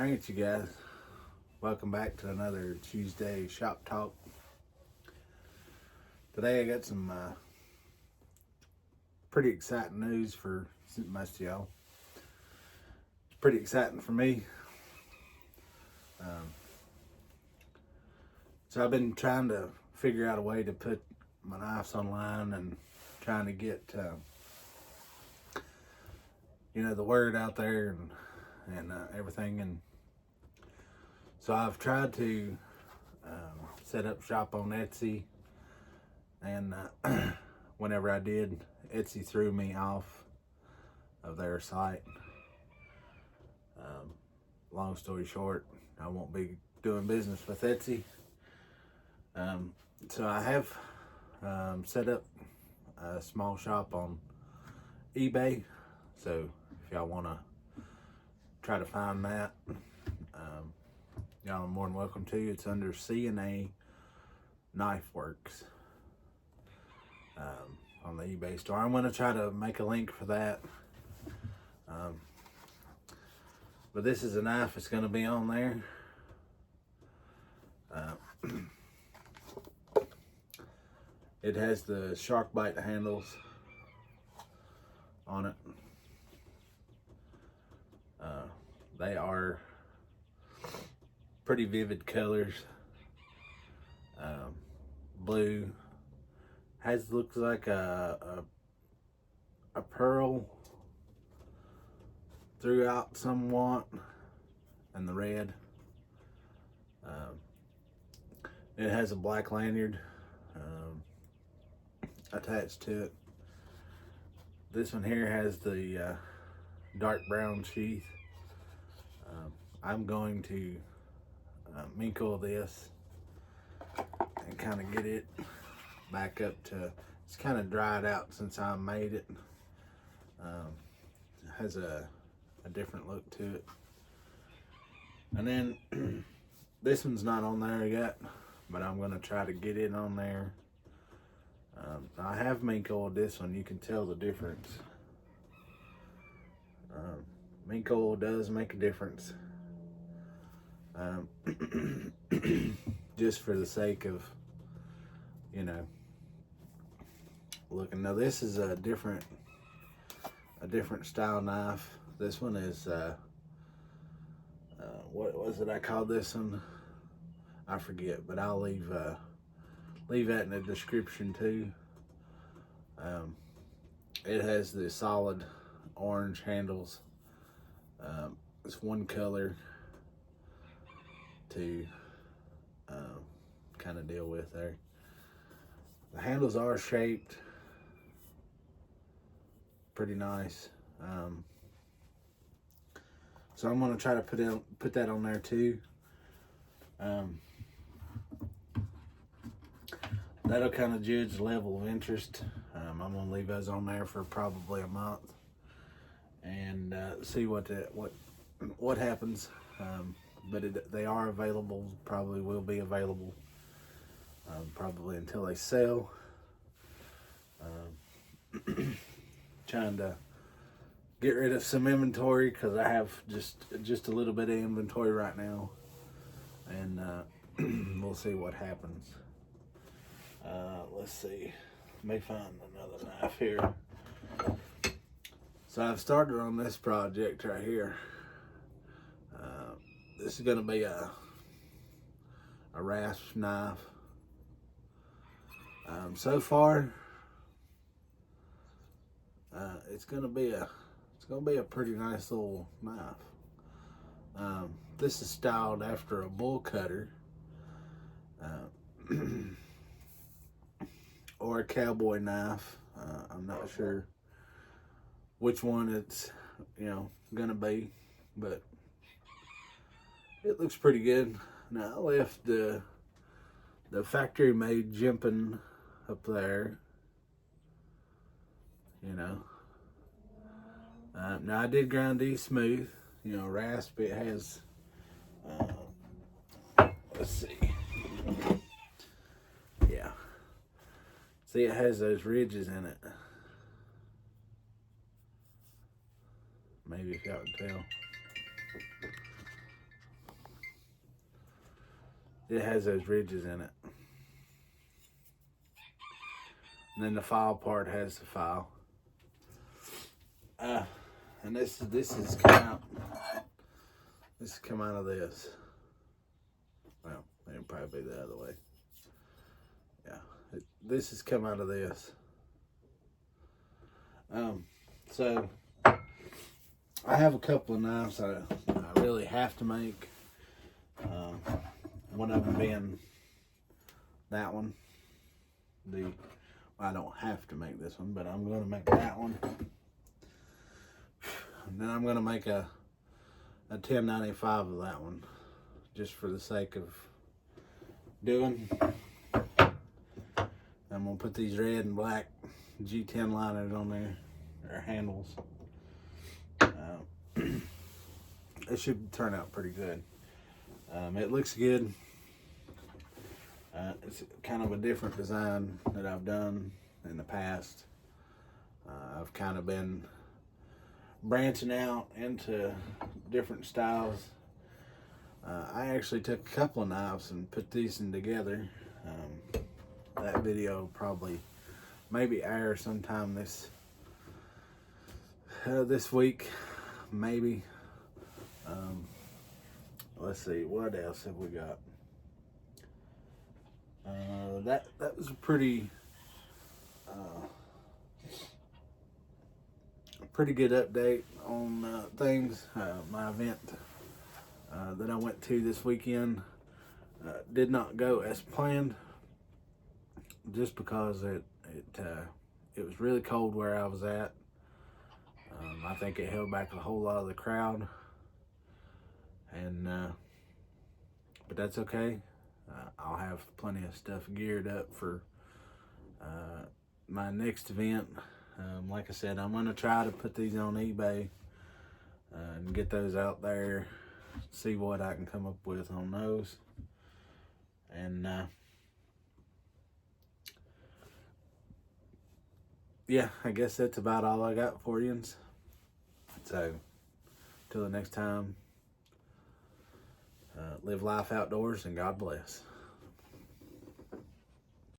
Alright, you guys, welcome back to another Tuesday Shop Talk. Today I got some pretty exciting news for most of y'all. It's pretty exciting for me. So I've been trying to figure out a way to put my knives online and trying to get the word out there and everything. And so I've tried to set up shop on Etsy, and whenever I did, Etsy threw me off of their site. Long story short, I won't be doing business with Etsy. So I have set up a small shop on eBay. So if y'all want to try to find that, y'all are more than welcome to. It's under C and A Knifeworks on the eBay store. I'm going to try to make a link for that. But this is a knife that's going to be on there. It has the shark bite handles on it. They are pretty vivid colors. Blue looks like a pearl throughout somewhat, and the red. It has a black lanyard attached to it. This one here has the dark brown sheath. I'm going to minkle this and kind of get it back up to, it's kind of dried out since I made it. It has a different look to it. And then this one's not on there yet, but I'm going to try to get it on there. I have minkled this one. You can tell the difference. Mink oil does make a difference. Just for the sake of, looking. Now this is a different style knife. This one is what was it I called this one? I forget, but I'll leave that in the description too. It has the solid orange handles. It's one color to kind of deal with there. The handles are shaped pretty nice. So I'm going to try to put that on there too. That'll kind of judge the level of interest. I'm going to leave those on there for probably a month and see what happens. But they are available, probably will be available, probably until they sell. Trying to get rid of some inventory because I have just a little bit of inventory right now, and we'll see what happens. Let's see, may find another knife here. So I've started on this project right here. This is going to be a rasp knife. So far, it's going to be a pretty nice little knife. This is styled after a bull cutter, or a cowboy knife. I'm not sure which one it's gonna be, but it looks pretty good. Now I left the factory made jimping up there, now I did grind these smooth, rasp. It has let's see, yeah, see, it has those ridges in it. Maybe if y'all can tell. it has those ridges in it. And then the file part has the file. And this has come out. This has come out of this. Well, it'll probably be the other way. Yeah, this has come out of this. So I have a couple of knives I really have to make. One of them being that one. I don't have to make this one, but I'm going to make that one. And then I'm going to make a 1095 of that one, just for the sake of doing. I'm going to put these red and black G10 liners on there, or handles. It should turn out pretty good. It looks good. It's kind of a different design that I've done in the past. I've kind of been branching out into different styles. I actually took a couple of knives and put these in together. That video probably maybe air sometime this week, maybe. Let's see, what else have we got? That was a pretty good update on things. My event that I went to this weekend did not go as planned, just because it was really cold where I was at. I think it held back a whole lot of the crowd, and but that's okay. I'll have plenty of stuff geared up for my next event. Like I said, I'm going to try to put these on eBay and get those out there, see what I can come up with on those. And yeah, I guess that's about all I got for you. So, till the next time, live life outdoors and God bless.